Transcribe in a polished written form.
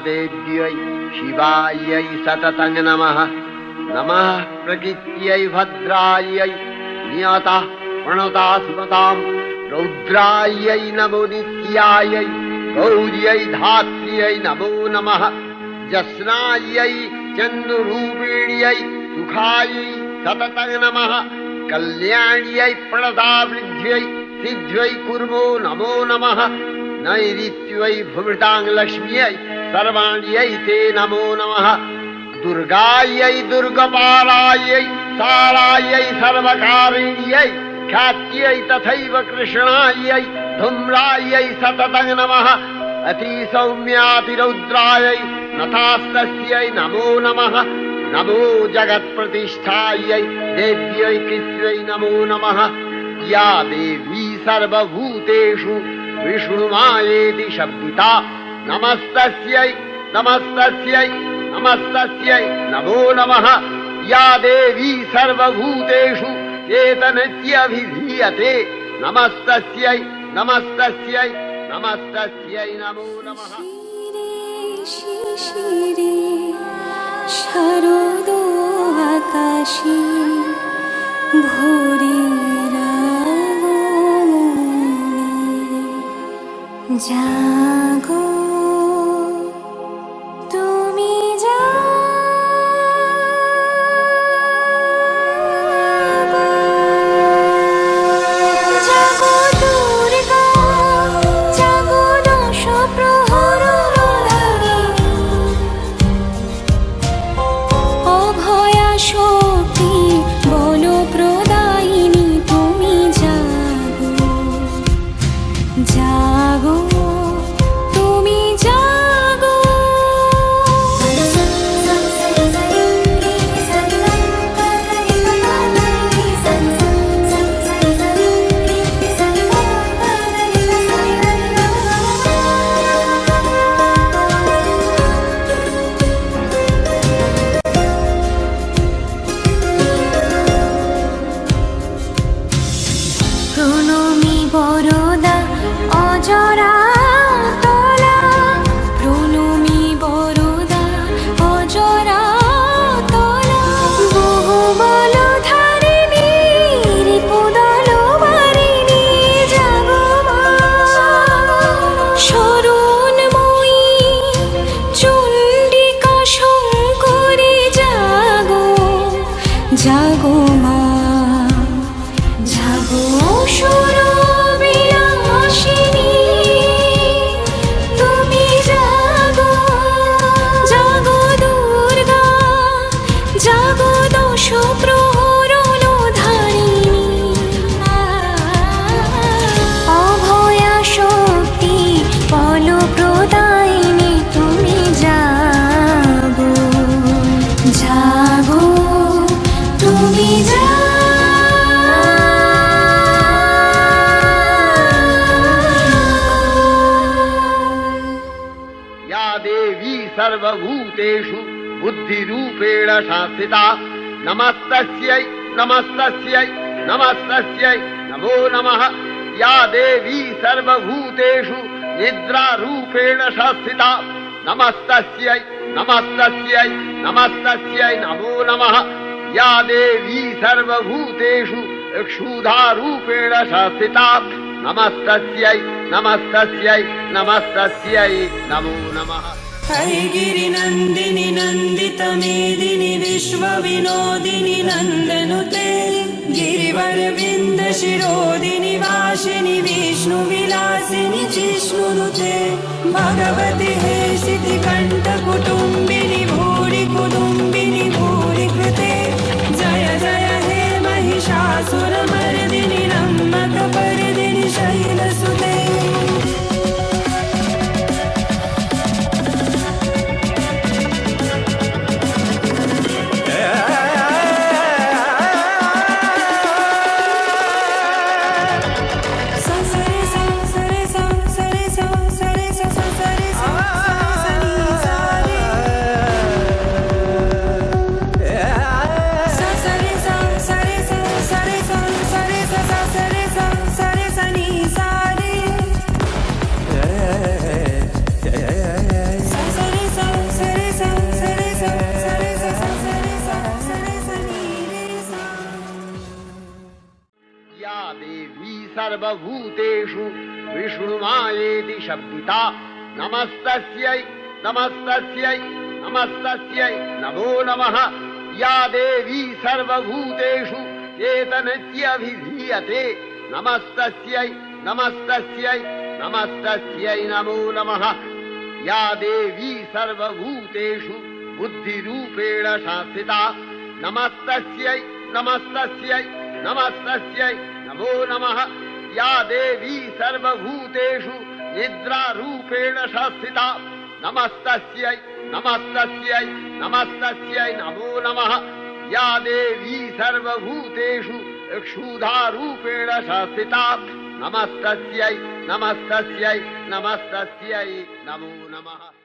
देव्यै शिवायै सततं नमः। नमः प्रकृत्यै भद्रायै नियता प्रणता स्मतां रौद्रायै नमो नित्यायै गौर्यै धात्र्यै नमो नमः। जस्नायै चन्द्ररूपिण्यै सुखायै सततं नमः। कल्याण्यै प्रणतावृद्ध्यै सिद्ध्यै कुर्मो नमो नमः। नैऋत्यै भूमृतां लक्ष्म्यै सर्वाण्यै ते नमो नमः। दुर्गायै दुर्गपालायै सारायै सर्वकारिण्यै ख्यात्यै तथैव कृष्णायै धूम्रायै सततं नमः। अतिसौम्यातिरौद्रायै नतास्तस्यै नमो नमः। नमो जगत्प्रतिष्ठायै देव्यै कृत्यै नमो नमः। या देवी सर्वभूतेषु विष्णुमायेति शब्दिता नमस्तस्यै नमस्तस्यै नमस्तस्यै नमो नमः। या देवी सर्वभूतेषु चेतनत्यभिधीयते नमस्तस्यै नमस्तस्यै नमस्तस्यै नमो नमः। शिशिरे शारदो आकाशे भोरेरागमने जागो তুমি জাগো দুর্গা জাগো দশ প্রহর অভয়া শক্তি বল প্রদায়িনী তুমি জাগো জাগো তুমি জাগো। প্রণমী বরদা অজরা তলা প্রণমী বরদা অজরা তলা বহু বল ধারিণী রিপুদল বারিণী জাগো মা শরণময়ী চণ্ডিকা শঙ্করী জাগো জাগো মা জাগো সুরবিলাসিনী তুমি জাগো জাগো দুর্গা জাগো দশ প্রহরণ ধারিণী অভয়া শক্তি বল প্রদায়িনী তুমি জাগো জাগো তুমি या देवी सर्वभूतेषु बुद्धिरूपेण संस्थिता नमस्तस्यै नमस्तस्यै नमस्तस्यै नमो नमः। या देवी सर्वभूतेषु निद्रारूपेण संस्थिता नमस्तस्यै नमस्तस्यै नमस्तस्यै नमो नमः। या देवी सर्वभूतेषु क्षुधारूपेण संस्थिता नमस्तस्यै नमस्तस्यै नमस्तस्यै नमो नमः। हरिगिरिनन्दिनि नन्दितमेदिनि विश्वविनोदिनि नन्दनुते गिरिवरविन्दशिरोदिनि वासिनि विष्णुविलासिनि जिष्णुनुते भगवति हे सिद्धिकण्ठकुटुम्बिनि भूरि कुटुम्बिनि भूरि कृते जय जय हे महिषासुरमर्दिनि नम्मकपर्दिनि शैलसुते। Sa सर्वभूतेषु विष्णुमायेति शब्दिता नमस्तस्यै नमस्तस्यै नमस्तस्यै नमो नमः या देवी सर्वभूतेषु चेतनस्याभिधीयते नमस्तस्यै नमस्तस्यै नमस्तस्यै नमो नमः या देवी सर्वभूतेषु बुद्धिरूपेण संस्थिता नमस्तस्यै नमस्तस्यै नमस्तस्यै नमो नमः या देवी सर्वभूतेषु निद्रारूपेण संस्थिता नमस्तस्यै नमस्तस्यै नमस्तस्यै नमो नमः या देवी सर्वभूतेषु क्षुधारूपेण संस्थिता नमस्तस्यै नमस्तस्यै नमस्तस्यै नमो नमः।